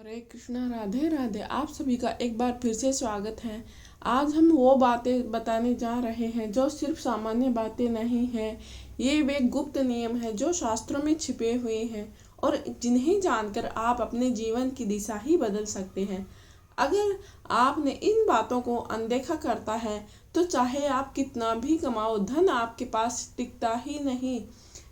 हरे कृष्णा, राधे राधे। आप सभी का एक बार फिर से स्वागत है। आज हम वो बातें बताने जा रहे हैं जो सिर्फ सामान्य बातें नहीं हैं। ये वे गुप्त नियम हैं जो शास्त्रों में छिपे हुए हैं और जिन्हें जानकर आप अपने जीवन की दिशा ही बदल सकते हैं। अगर आपने इन बातों को अनदेखा करता है तो चाहे आप कितना भी कमाओ, धन आपके पास टिकता ही नहीं।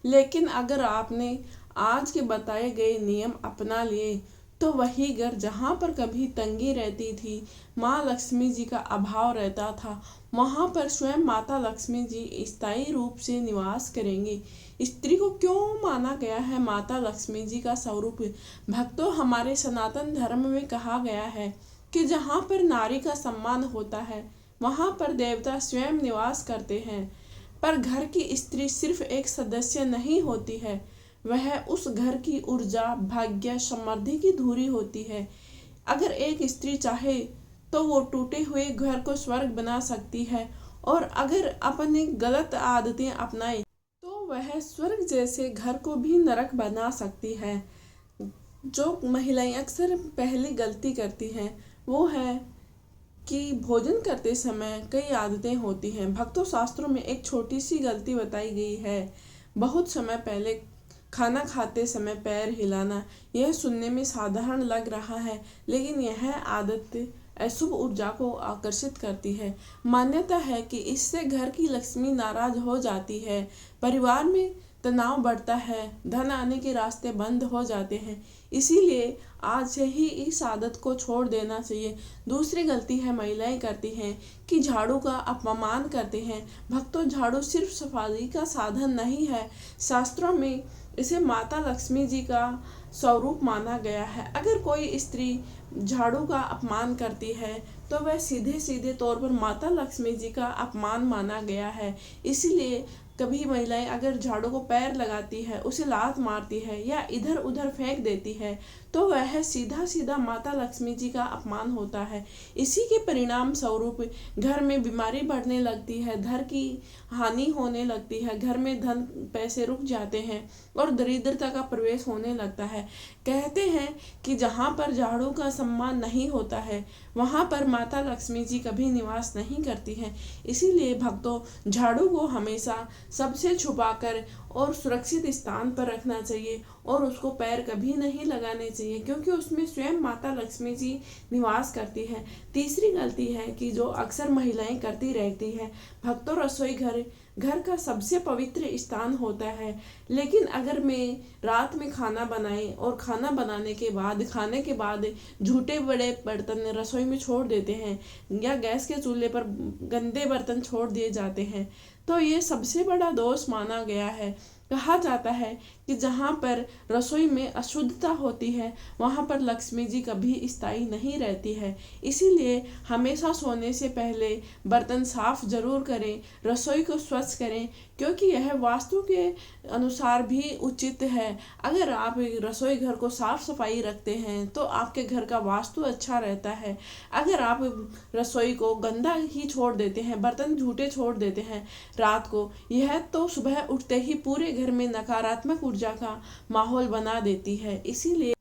लेकिन अगर आपने आज के बताए गए नियम अपना लिए तो वही घर जहाँ पर कभी तंगी रहती थी, माँ लक्ष्मी जी का अभाव रहता था, वहाँ पर स्वयं माता लक्ष्मी जी स्थायी रूप से निवास करेंगी। स्त्री को क्यों माना गया है माता लक्ष्मी जी का स्वरूप? भक्तों, हमारे सनातन धर्म में कहा गया है कि जहाँ पर नारी का सम्मान होता है वहाँ पर देवता स्वयं निवास करते हैं। पर घर की स्त्री सिर्फ एक सदस्य नहीं होती है, वह उस घर की ऊर्जा, भाग्य, समृद्धि की धुरी होती है। अगर एक स्त्री चाहे तो वो टूटे हुए घर को स्वर्ग बना सकती है, और अगर अपनी गलत आदतें अपनाए तो वह स्वर्ग जैसे घर को भी नरक बना सकती है। जो महिलाएं अक्सर पहली गलती करती हैं वो है कि भोजन करते समय कई आदतें होती हैं। भक्तों, शास्त्रों में एक छोटी सी गलती बताई गई है। बहुत समय पहले खाना खाते समय पैर हिलाना। यह सुनने में साधारण लग रहा है, लेकिन यह आदत अशुभ ऊर्जा को आकर्षित करती है। मान्यता है कि इससे घर की लक्ष्मी नाराज हो जाती है, परिवार में तनाव बढ़ता है, धन आने के रास्ते बंद हो जाते हैं। इसीलिए आज से ही इस आदत को छोड़ देना चाहिए। दूसरी गलती है महिलाएं करती हैं कि झाड़ू का अपमान करते हैं। भक्तों, झाड़ू सिर्फ सफाई का साधन नहीं है, शास्त्रों में इसे माता लक्ष्मी जी का स्वरूप माना गया है। अगर कोई स्त्री झाड़ू का अपमान करती है तो वह सीधे सीधे तौर पर माता लक्ष्मी जी का अपमान माना गया है। इसीलिए कभी महिलाएं अगर झाड़ू को पैर लगाती है, उसे लात मारती है या इधर उधर फेंक देती है तो वह सीधा सीधा माता लक्ष्मी जी का अपमान होता है। इसी के परिणाम स्वरूप घर में बीमारी बढ़ने लगती है, धन की हानि होने लगती है, घर में धन पैसे रुक जाते हैं और दरिद्रता का प्रवेश होने लगता है। कहते हैं कि जहाँ पर झाड़ू का सम्मान नहीं होता है वहाँ पर माता लक्ष्मी जी कभी निवास नहीं करती हैं। इसीलिए भक्तों, झाड़ू को हमेशा सबसे छुपाकर और सुरक्षित स्थान पर रखना चाहिए और उसको पैर कभी नहीं लगाने चाहिए, क्योंकि उसमें स्वयं माता लक्ष्मी जी निवास करती है। तीसरी गलती है कि जो अक्सर महिलाएं करती रहती है। भक्तों, रसोई घर घर का सबसे पवित्र स्थान होता है, लेकिन अगर मैं रात में खाना बनाए और खाना बनाने के बाद खाने के बाद झूठे बड़े बर्तन रसोई में छोड़ देते हैं या गैस के चूल्हे पर गंदे बर्तन छोड़ दिए जाते हैं तो ये सबसे बड़ा दोष माना गया है। कहा जाता है कि जहाँ पर रसोई में अशुद्धता होती है वहाँ पर लक्ष्मी जी कभी स्थायी नहीं रहती है। इसीलिए हमेशा सोने से पहले बर्तन साफ जरूर करें, रसोई को स्वच्छ करें, क्योंकि यह वास्तु के अनुसार भी उचित है। अगर आप रसोई घर को साफ सफाई रखते हैं तो आपके घर का वास्तु अच्छा रहता है। अगर आप रसोई को गंदा ही छोड़ देते हैं, बर्तन झूठे छोड़ देते हैं रात को, यह तो सुबह उठते ही पूरे घर में नकारात्मक ऊर्जा का माहौल बना देती है। इसीलिए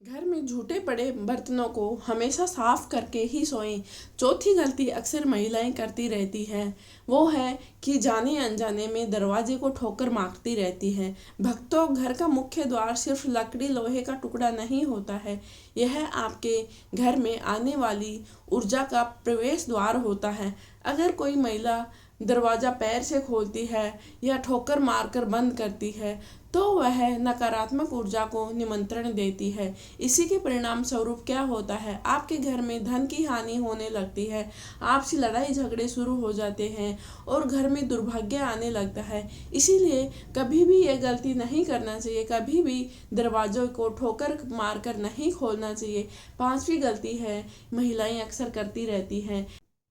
घर में झूठे पड़े बर्तनों को हमेशा साफ करके ही सोएं। चौथी गलती अक्सर महिलाएं करती रहती हैं वो है कि जाने अनजाने में दरवाजे को ठोकर मारती रहती हैं। भक्तों, घर का मुख्य द्वार सिर्फ लकड़ी लोहे का टुकड़ा नहीं होता है, यह आपके घर में आने वाली ऊर्जा का प्रवेश द्वार होता है। अगर कोई महिला दरवाजा पैर से खोलती है या ठोकर मारकर बंद करती है तो वह नकारात्मक ऊर्जा को निमंत्रण देती है। इसी के परिणाम स्वरूप क्या होता है, आपके घर में धन की हानि होने लगती है, आपसी लड़ाई झगड़े शुरू हो जाते हैं और घर में दुर्भाग्य आने लगता है। इसीलिए कभी भी ये गलती नहीं करना चाहिए, कभी भी दरवाजों को ठोकर मारकर नहीं खोलना चाहिए। पांचवी गलती है महिलाएं अक्सर करती रहती हैं।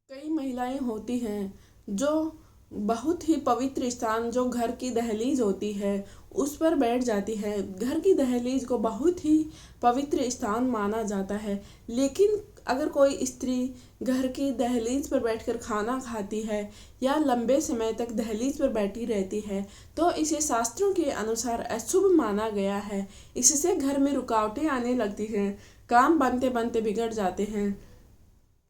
कई महिलाएं होती हैं जो बहुत ही पवित्र स्थान जो घर की दहलीज होती है उस पर बैठ जाती है। घर की दहलीज को बहुत ही पवित्र स्थान माना जाता है, लेकिन अगर कोई स्त्री घर की दहलीज पर बैठकर खाना खाती है या लंबे समय तक दहलीज पर बैठी रहती है तो इसे शास्त्रों के अनुसार अशुभ माना गया है। इससे घर में रुकावटें आने लगती हैं, काम बनते बनते बिगड़ जाते हैं।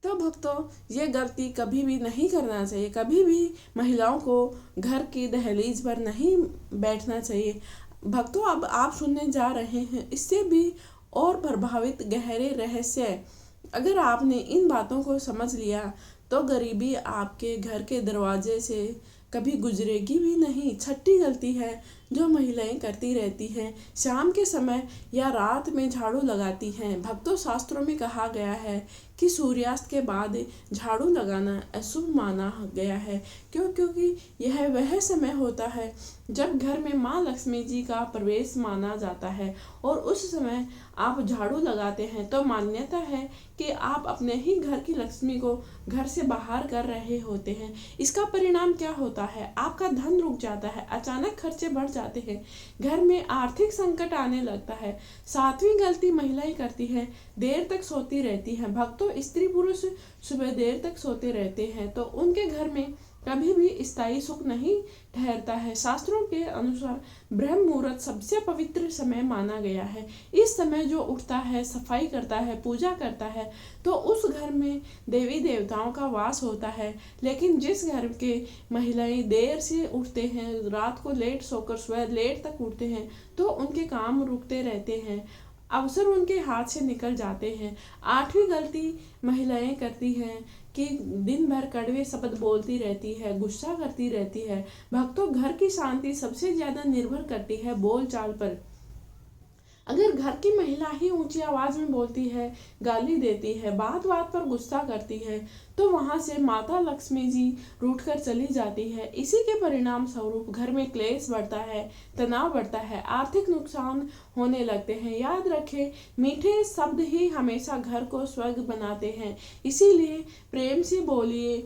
तो भक्तों, ये गलती कभी भी नहीं करना चाहिए। कभी भी महिलाओं को घर की दहलीज पर नहीं बैठना चाहिए। भक्तों, अब आप सुनने जा रहे हैं इससे भी और प्रभावित गहरे रहस्य। अगर आपने इन बातों को समझ लिया तो गरीबी आपके घर के दरवाजे से कभी गुजरेगी भी नहीं। छठी गलती है जो महिलाएं करती रहती हैं, शाम के समय या रात में झाड़ू लगाती हैं। भक्तों, शास्त्रों में कहा गया है कि सूर्यास्त के बाद झाड़ू लगाना अशुभ माना गया है। क्योंकि यह वह समय होता है जब घर में माँ लक्ष्मी जी का प्रवेश माना जाता है, और उस समय आप झाड़ू लगाते हैं तो मान्यता है कि आप अपने ही घर की लक्ष्मी को घर से बाहर कर रहे होते हैं। इसका परिणाम क्या होता है? आपका धन रुक जाता है, अचानक खर्चे बढ़ जाते हैं, घर में आर्थिक संकट आने लगता है। सातवीं गलती महिलाएं करती है, देर तक सोती रहती हैं। भक्तों, स्त्री पुरुष सुबह देर तक सोते रहते हैं तो उनके घर में कभी भी स्थायी सुख नहीं ठहरता है। शास्त्रों के अनुसार ब्रह्म मुहूर्त सबसे पवित्र समय माना गया है। इस समय जो उठता है, सफाई करता है, पूजा करता है तो उस घर में देवी देवताओं का वास होता है। लेकिन जिस घर के महिलाएं देर से उठते हैं, रात को लेट सोकर सुबह लेट तक उठते हैं तो उनके काम रुकते रहते हैं, अवसर उनके हाथ से निकल जाते हैं। आठवीं गलती महिलाएं करती हैं कि दिन भर कड़वे शब्द बोलती रहती है, गुस्सा करती रहती है। भक्तों, घर की शांति सबसे ज्यादा निर्भर करती है बोलचाल पर। अगर घर की महिला ही ऊंची आवाज में बोलती है, गाली देती है, बात बात पर गुस्सा करती है तो वहां से माता लक्ष्मी जी रूठ कर चली जाती है। इसी के परिणाम स्वरूप घर में क्लेश बढ़ता है, तनाव बढ़ता है, आर्थिक नुकसान होने लगते हैं। याद रखें, मीठे शब्द ही हमेशा घर को स्वर्ग बनाते हैं। इसीलिए प्रेम से बोलिए,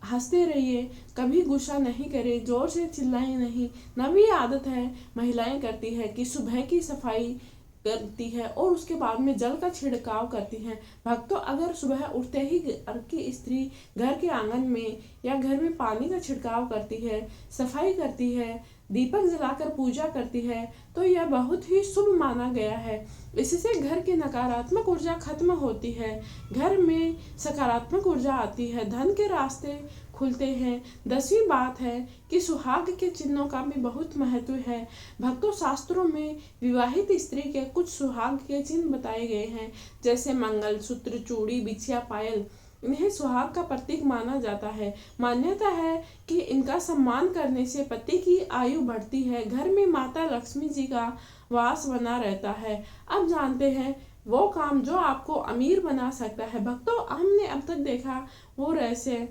हंसते रहिए, कभी गुस्सा नहीं करें, जोर से चिल्लाएं नहीं। नवी आदत है महिलाएं करती है कि सुबह की सफाई करती है और उसके बाद में जल का छिड़काव करती हैं। भक्तों, अगर सुबह उठते ही घर की स्त्री घर के आंगन में या घर में पानी का छिड़काव करती है, सफाई करती है, दीपक जलाकर पूजा करती है तो यह बहुत ही शुभ माना गया है। इससे घर की नकारात्मक ऊर्जा खत्म होती है, घर में सकारात्मक ऊर्जा आती है, धन के रास्ते खुलते हैं। 10वीं बात है कि सुहाग के चिन्हों का भी बहुत महत्व है। भक्तों, शास्त्रों में विवाहित स्त्री के कुछ सुहाग के चिन्ह बताए गए हैं, जैसे मंगलसूत्र, चूड़ी, बिछिया, पायल। इन्हें सुहाग का प्रतीक माना जाता है। मान्यता है कि इनका सम्मान करने से पति की आयु बढ़ती है, घर में माता लक्ष्मी जी का वास बना रहता है। अब जानते हैं वो काम जो आपको अमीर बना सकता है। भक्तों, हमने अब तक देखा वो रहस्य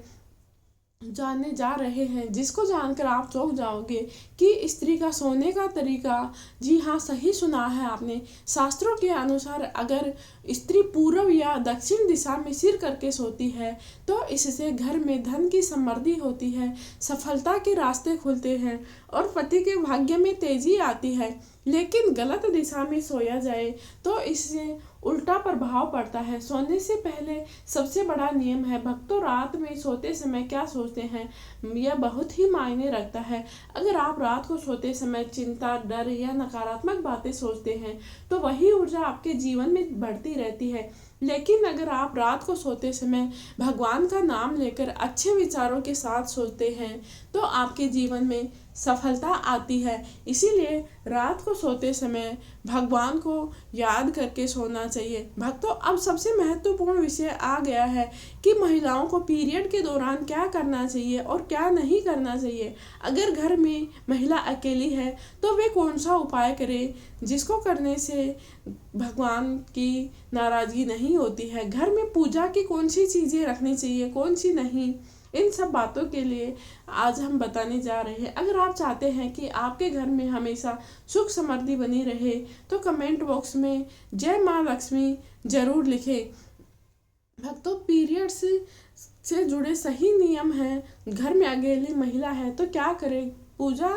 जानने जा रहे हैं जिसको जानकर आप चौंक जाओगे कि स्त्री का सोने का तरीका। जी हाँ, सही सुना है आपने। शास्त्रों के अनुसार अगर स्त्री पूर्व या दक्षिण दिशा में सिर करके सोती है तो इससे घर में धन की समृद्धि होती है, सफलता के रास्ते खुलते हैं और पति के भाग्य में तेजी आती है। लेकिन गलत दिशा में सोया जाए तो इससे उल्टा प्रभाव पड़ता है। सोने से पहले सबसे बड़ा नियम है। भक्तों, रात में सोते समय क्या सोचते हैं यह बहुत ही मायने रखता है। अगर आप रात को सोते समय चिंता, डर या नकारात्मक बातें सोचते हैं तो वही ऊर्जा आपके जीवन में बढ़ती रहती है। लेकिन अगर आप रात को सोते समय भगवान का नाम लेकर अच्छे विचारों के साथ सोते हैं तो आपके जीवन में सफलता आती है। इसीलिए रात को सोते समय भगवान को याद करके सोना चाहिए। भक्तों, अब सबसे महत्वपूर्ण विषय आ गया है कि महिलाओं को पीरियड के दौरान क्या करना चाहिए और क्या नहीं करना चाहिए। अगर घर में महिला अकेली है तो वे कौन सा उपाय करे जिसको करने से भगवान की नाराजगी नहीं होती है। घर में पूजा की कौन सी चीज़ें रखनी चाहिए, कौन सी नहीं, इन सब बातों के लिए आज हम बताने जा रहे हैं। अगर आप चाहते हैं कि आपके घर में हमेशा सुख समृद्धि बनी रहे तो कमेंट बॉक्स में जय माँ लक्ष्मी जरूर लिखें। भक्तों, पीरियड्स से जुड़े सही नियम हैं। घर में अकेली महिला है तो क्या करें, पूजा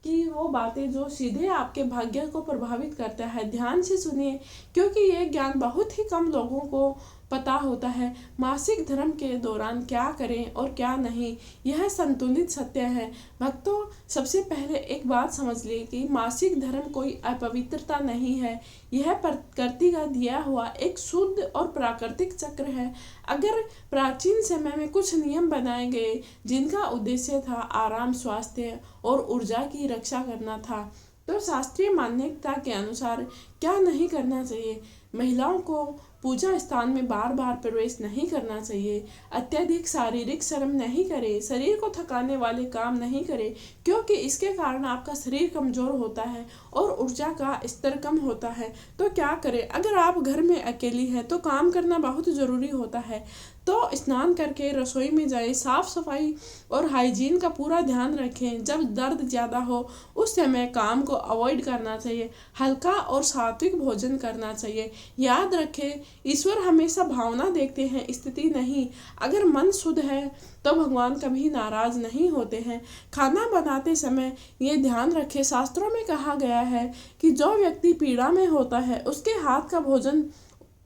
कि वो बातें जो सीधे आपके भाग्य को प्रभावित करता है। ध्यान से सुनिए क्योंकि ये ज्ञान बहुत ही कम लोगों को पता होता है मासिक धर्म के दौरान क्या करें और क्या नहीं। यह संतुलित सत्य है। भक्तों, सबसे पहले एक बात समझ लें कि मासिक धर्म कोई अपवित्रता नहीं है। यह प्रकृति का दिया हुआ एक शुद्ध और प्राकृतिक चक्र है। अगर प्राचीन समय में कुछ नियम बनाए गए जिनका उद्देश्य था आराम, स्वास्थ्य और ऊर्जा की रक्षा करना था, तो शास्त्रीय मान्यता के अनुसार क्या नहीं करना चाहिए? महिलाओं को पूजा स्थान में बार बार प्रवेश नहीं करना चाहिए। अत्यधिक शारीरिक श्रम नहीं करें। शरीर को थकाने वाले काम नहीं करें, क्योंकि इसके कारण आपका शरीर कमजोर होता है और ऊर्जा का स्तर कम होता है। तो क्या करें? अगर आप घर में अकेली हैं तो काम करना बहुत ज़रूरी होता है, तो स्नान करके रसोई में जाए। साफ सफाई और हाइजीन का पूरा ध्यान रखें। जब दर्द ज़्यादा हो उस समय काम को अवॉइड करना चाहिए। हल्का और सात्विक भोजन करना चाहिए। याद रखें, ईश्वर हमेशा भावना देखते हैं, स्थिति नहीं। अगर मन शुद्ध है तो भगवान कभी नाराज नहीं होते हैं। खाना बनाते समय ये ध्यान रखें, शास्त्रों में कहा गया है कि जो व्यक्ति पीड़ा में होता है उसके हाथ का भोजन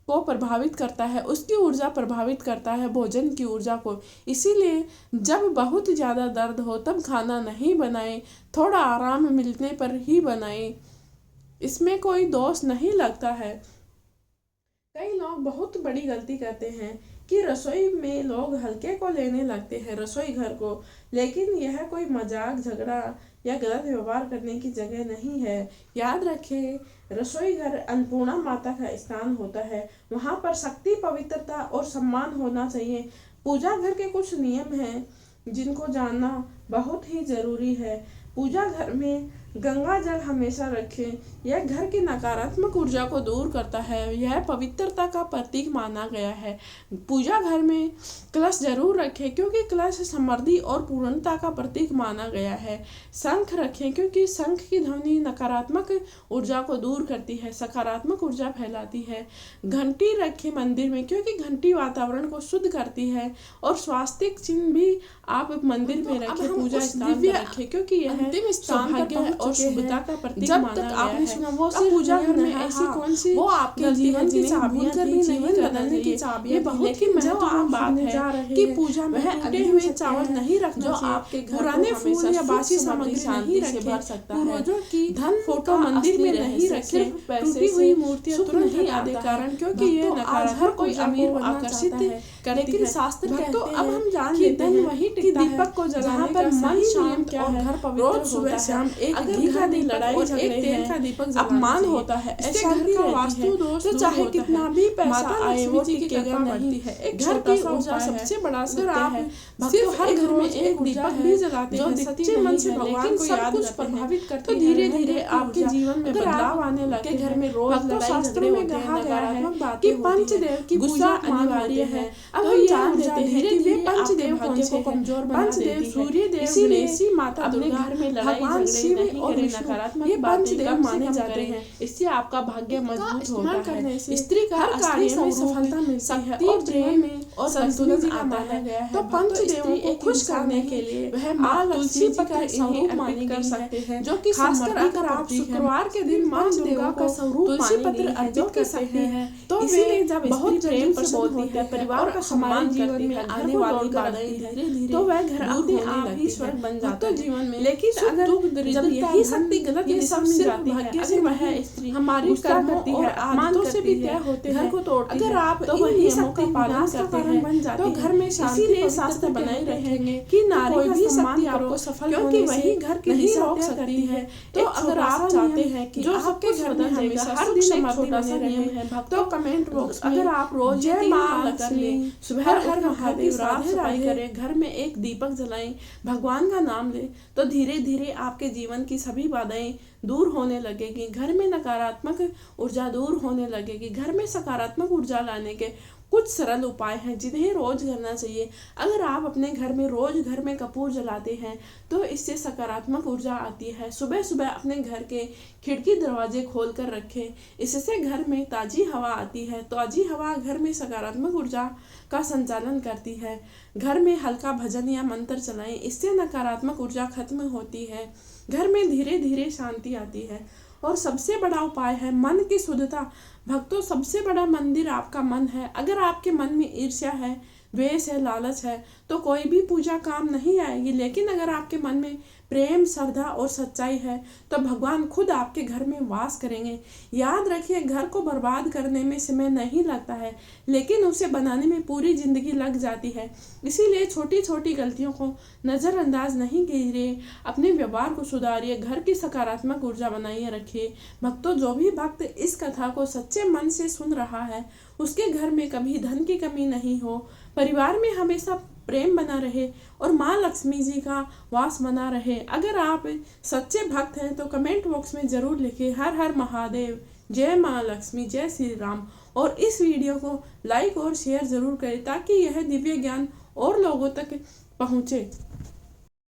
को प्रभावित करता है, उसकी ऊर्जा प्रभावित करता है भोजन की ऊर्जा को। इसीलिए जब बहुत ज़्यादा दर्द हो तब खाना नहीं बनाएं, थोड़ा आराम मिलने पर ही बनाएं। इसमें कोई दोष नहीं लगता है। कई लोग बहुत बड़ी गलती करते हैं कि रसोई में लोग हल्के को लेने लगते हैं, रसोई घर को। लेकिन यह कोई मजाक, झगड़ा या गलत व्यवहार करने की जगह नहीं है। याद रखें, रसोई घर अन्नपूर्णा माता का स्थान होता है। वहाँ पर शक्ति, पवित्रता और सम्मान होना चाहिए। पूजा घर के कुछ नियम हैं जिनको जानना बहुत ही जरूरी है। पूजा घर में गंगा जल हमेशा रखें। यह घर की नकारात्मक ऊर्जा को दूर करता है। यह पवित्रता का प्रतीक माना गया है। पूजा घर में कलश जरूर रखें, क्योंकि कलश समृद्धि और पूर्णता का प्रतीक माना गया है। शंख रखें, क्योंकि शंख की ध्वनि नकारात्मक ऊर्जा को दूर करती है, सकारात्मक ऊर्जा फैलाती है। घंटी रखें मंदिर में, क्योंकि घंटी वातावरण को शुद्ध करती है। और स्वास्तिक चिन्ह भी आप मंदिर में रखें, पूजा स्थान पर रखें, क्योंकि यह सौभाग्य और शुभता का प्रतीक माना गया है। वो पूजा घर में ऐसी कौन सी वो आपके जीवन की चाबियां थी, जीवन बदलने की चाबियां थी। लेकिन जो आप बात है कि पूजा में टूटे हुए चावल नहीं रखना जो आपके पुराने फूल या बासी सामग्री नहीं रखे, भर सकता है। की धन फोटो मंदिर में नहीं रखे, टूटी हुई मूर्तियां तुरंत हटा दे, कारण क्योंकि ये नकारात्मक कोई अमीर आकर्षित करती है। शास्त्र कहते हैं अब हम जान लेते हैं वही दीपक को जलाने पर मन शांत और घर पवित्र सुबह शाम एक घी का दी लड़ाई झगड़े तेल का दीपक अपमान होता है। ऐसे घर का वास्तु दोष तो चाहे कितना भी पैसा आए वो टिकेगा नहीं है। एक घर की ऊर्जा सबसे बड़ा सत्य है। सिर्फ हर घर में एक दीपक भी जलाते हैं, सच्चे मन से भगवान को याद कुछ प्रभावित करते हैं। तो धीरे धीरे आपके जीवन में बदलाव आने लगे। घर में रोज लड़ाई झगड़े होते हैं, नकारात्मक बातें पंचदेव की गुस्सा अनिवार्य है। अब हम जान लेते हैं धीरे धीरे पंचदेव भाग्य को कमजोर बना देती है। सूर्य देव, गणेशी माता, अपने घर में लड़ाई झगड़े नहीं करें, नकारात्मक बातें माने जाते हैं। इससे आपका भाग्य मजबूत होता है। स्त्री का हर कार्य में सफलता मिलती है और प्रेम में और संतुलन आता है। तो पंचदेवों को खुश करने के लिए वह माँ तुलसी पत्र स्वरूप माने कर सकते हैं, जो कि खासकर अगर आप शुक्रवार के दिन माँ दुर्गा का स्वरूप तुलसी पत्र अर्पित कर सकते हैं, तो इसीलिए जब बहुत प्रेम से बोलती है, परिवार का सम्मान जीवन में आने वाली बाधाएं धीरे धीरे तो वह घर अपने आप ही स्वर्ग बन जाता है जीवन में। लेकिन अगर जब यही शक्ति गलत दिशा में जाती है, अगर वह स्त्री हमारी कर्मों और आदतों से भी तय होते हैं, घर को तोड़ती है, अगर आप तो वही शक्ति पालन करते हैं तो घर में शांति शास्त्र बनाए रहेंगे कि नारी भी शक्ति आपको सफल क्योंकि वही घर की नहीं रोक सकती है। तो अगर आप चाहते हैं कि जो आपके घर में हमेशा हर दिन एक छोटा सा नियम है, तो कमेंट बॉक्स अगर आप रोज जय मां लक्ष्मी सुबह हर महादेव रात सफाई करें, घर में एक दीपक जलाएं, भगवान का नाम लें, तो धीरे धीरे आपके जीवन की सभी बाधाएं दूर होने लगेगी। घर में नकारात्मक ऊर्जा दूर होने लगेगी। घर में सकारात्मक ऊर्जा लाने के कुछ सरल उपाय हैं जिन्हें रोज करना चाहिए। अगर आप अपने घर में रोज घर में कपूर जलाते हैं तो इससे सकारात्मक ऊर्जा आती है। सुबह सुबह अपने घर के खिड़की दरवाजे खोल कर रखें, इससे घर में ताज़ी हवा आती है। ताज़ी हवा घर में सकारात्मक ऊर्जा का संचालन करती है। घर में हल्का भजन या मंत्र चलाएं, इससे नकारात्मक ऊर्जा खत्म होती है। घर में धीरे धीरे शांति आती है और सबसे बड़ा उपाय है मन की शुद्धता। भक्तों, सबसे बड़ा मंदिर आपका मन है। अगर आपके मन में ईर्ष्या है, द्वेष है, लालच है, तो कोई भी पूजा काम नहीं आएगी। लेकिन अगर आपके मन में प्रेम, श्रद्धा और सच्चाई है तो भगवान खुद आपके घर में वास करेंगे। याद रखिए, घर को बर्बाद करने में समय नहीं लगता है, लेकिन उसे बनाने में पूरी जिंदगी लग जाती है। इसीलिए छोटी छोटी गलतियों को नज़रअंदाज नहीं कीजिए, अपने व्यवहार को सुधारिए, घर की सकारात्मक ऊर्जा बनाइए रखिए। भक्तों, जो भी भक्त इस कथा को सच्चे मन से सुन रहा है, उसके घर में कभी धन की कमी नहीं हो, परिवार में हमेशा प्रेम बना रहे और माँ लक्ष्मी जी का वास बना रहे। अगर आप सच्चे भक्त हैं तो कमेंट बॉक्स में ज़रूर लिखें हर हर महादेव, जय माँ लक्ष्मी, जय श्री राम। और इस वीडियो को लाइक और शेयर ज़रूर करें ताकि यह दिव्य ज्ञान और लोगों तक पहुँचे।